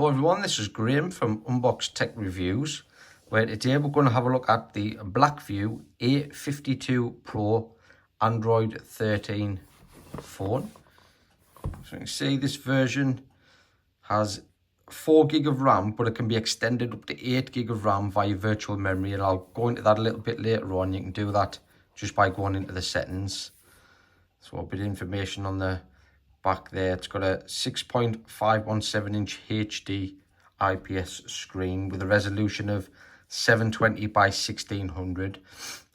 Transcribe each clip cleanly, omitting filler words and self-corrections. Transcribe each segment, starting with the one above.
Hello everyone, this is Graham from Unbox Tech Reviews, where today we're going to have a look at the Blackview A52 Pro Android 13 phone. So you can see this version has 4 gig of RAM, but it can be extended up to 8 gig of RAM via virtual memory, and I'll go into that a little bit later on. You can do that just by going into the settings. So a bit of information on the back there. It's got a 6.517 inch HD IPS screen with a resolution of 720 by 1600,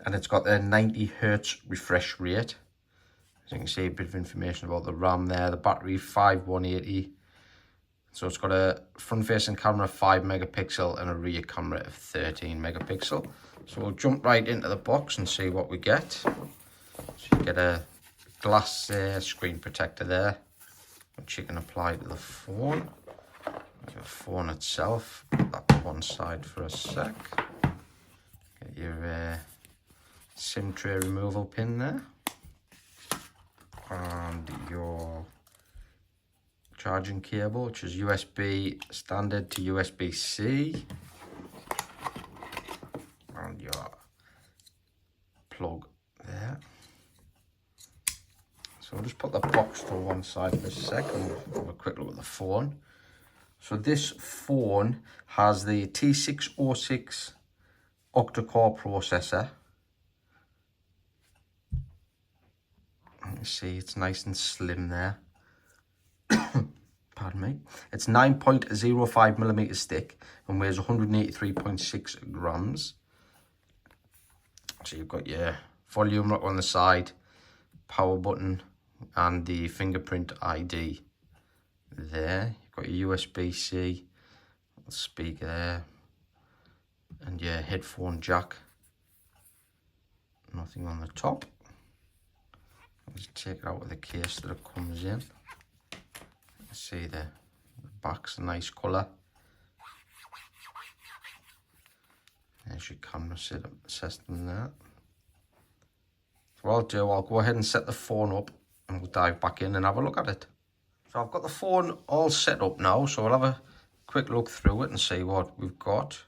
and it's got a 90 Hertz refresh rate. As you can see, a bit of information about the RAM there. The battery 5180. So it's got a front facing camera of 5 megapixel and a rear camera of 13 megapixel. So we'll jump right into the box and see what we get. So you get a glass screen protector there, which you can apply to the phone. The phone itself, put that to one side for a sec. Get your SIM tray removal pin there, and your charging cable, which is USB standard to USB-C, and your plug there. So I'll just put the box to one side for a second. Have a quick look at the phone. So this phone has the T606 octa-core processor. You can see it's nice and slim there. Pardon me. It's 9.05 millimeters thick and weighs 183.6 grams. So you've got your volume rocker on the side, power button, and the fingerprint ID there. You've got your USB-C speaker there, and your headphone jack. Nothing on the top. I'll just take it out of the case that it comes in. You can see the back's a nice colour. There's your camera system there. So what I'll do, I'll go ahead and set the phone up, and we'll dive back in and have a look at it. So I've got the phone all set up now, so I'll have a quick look through it and see what we've got.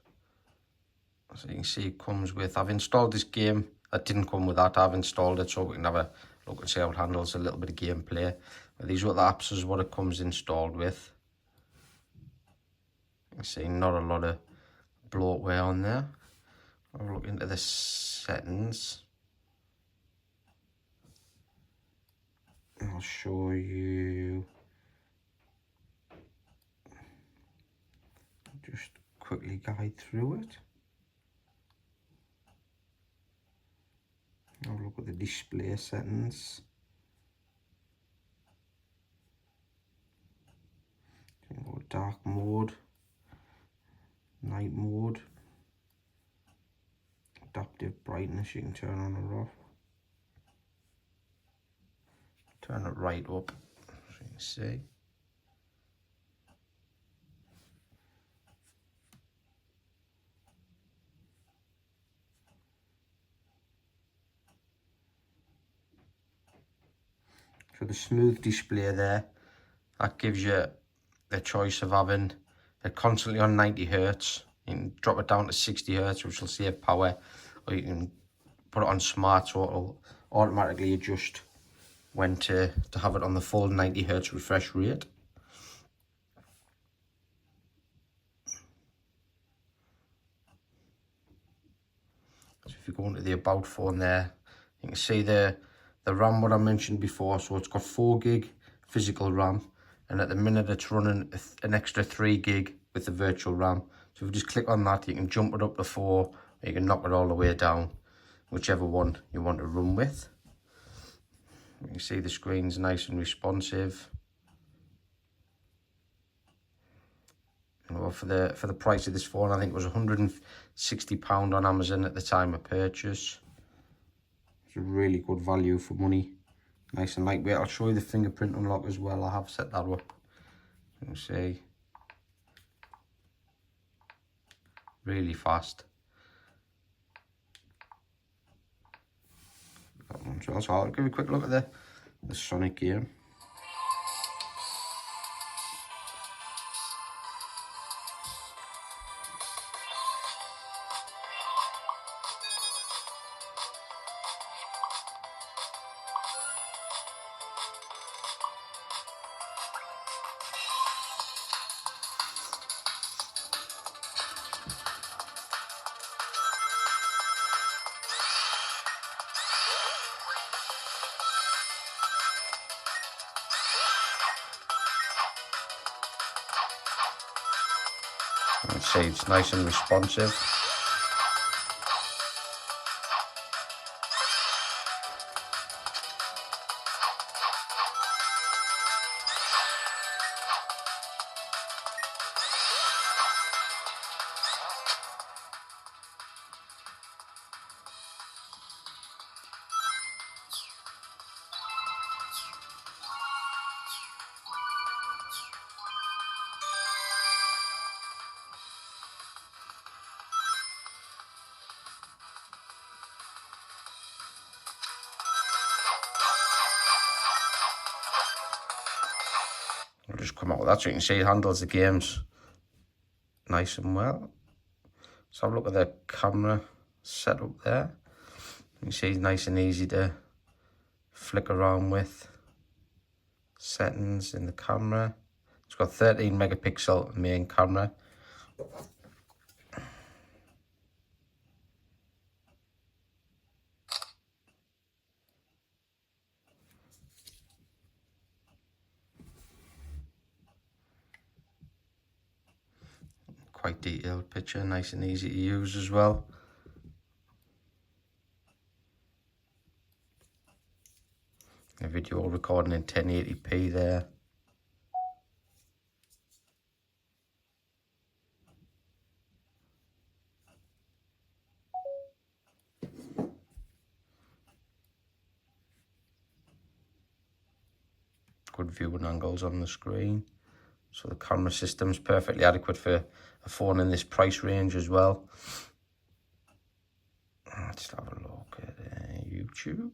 So you can see it comes with, I've installed this game that didn't come with that. I've installed it so we can have a look and see how it handles a little bit of gameplay. But these other apps is what it comes installed with. You can see not a lot of bloatware on there. I'll look into the settings. I'll show you, just quickly guide through it. I'll look at the display settings. You can go dark mode, night mode, adaptive brightness, you can turn on or off. Turn it right up, so you can see. So the smooth display there, that gives you the choice of having it constantly on 90 Hertz. You can drop it down to 60 Hertz, which will save power, or you can put it on smart, so it'll automatically adjust when to have it on the full 90 Hertz refresh rate. So if you go into the about phone there, you can see the RAM, what I mentioned before. So it's got 4 gig physical RAM, and at the minute it's running an extra 3 gig with the virtual RAM. So if you just click on that, you can jump it up to 4, or you can knock it all the way down, whichever one you want to run with. You can see the screen's nice and responsive. Well, for the price of this phone, I think it was £160 on Amazon at the time of purchase. It's a really good value for money. Nice and lightweight. I'll show you the fingerprint unlock as well. I have set that up. You can see. Really fast. So I'll give you a quick look at the Sonic game. You can see it's nice and responsive. I'll just come out with that so you can see it handles the games nice and well. Let's have a look at the camera setup there. You can see it's nice and easy to flick around with. Settings in the camera. It's got 13 megapixel main camera. Quite detailed picture, nice and easy to use as well. A video recording in 1080p there. Good viewing angles on the screen. So the camera system's perfectly adequate for a phone in this price range as well. Let's have a look at YouTube.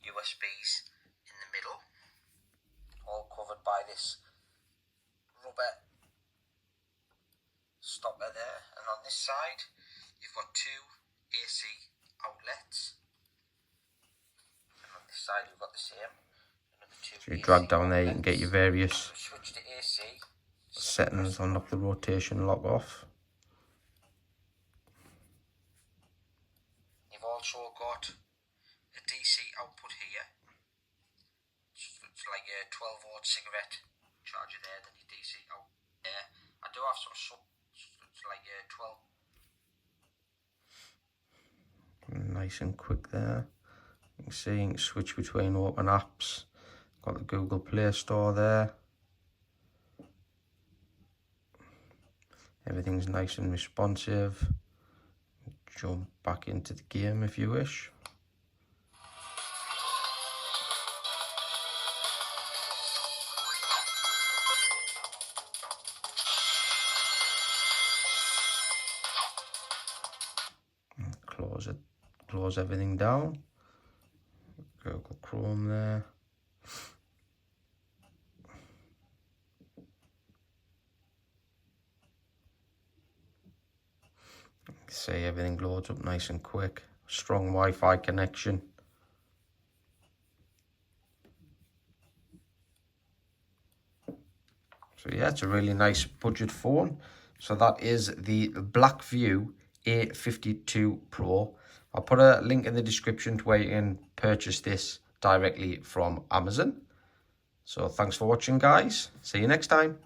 USBs in the middle, all covered by this rubber stopper there, and on this side you've got two AC outlets, and on this side you've got the same, another two. So you drag down there, you can get your various switch to AC settings, unlock the rotation lock off. You've also got a DC output here, so it's like a 12-volt cigarette charger there, then your DC out there. I do have some it's like a 12. Nice and quick there. You can see you can switch between open apps. Got the Google Play Store there. Everything's nice and responsive. Jump back into the game if you wish. Close everything down. Google Chrome there. See, everything loads up nice and quick. Strong Wi-Fi connection. So yeah, it's a really nice budget phone. So that is the Blackview A52 Pro. I'll put a link in the description to where you can purchase this directly from Amazon. So thanks for watching, guys. See you next time.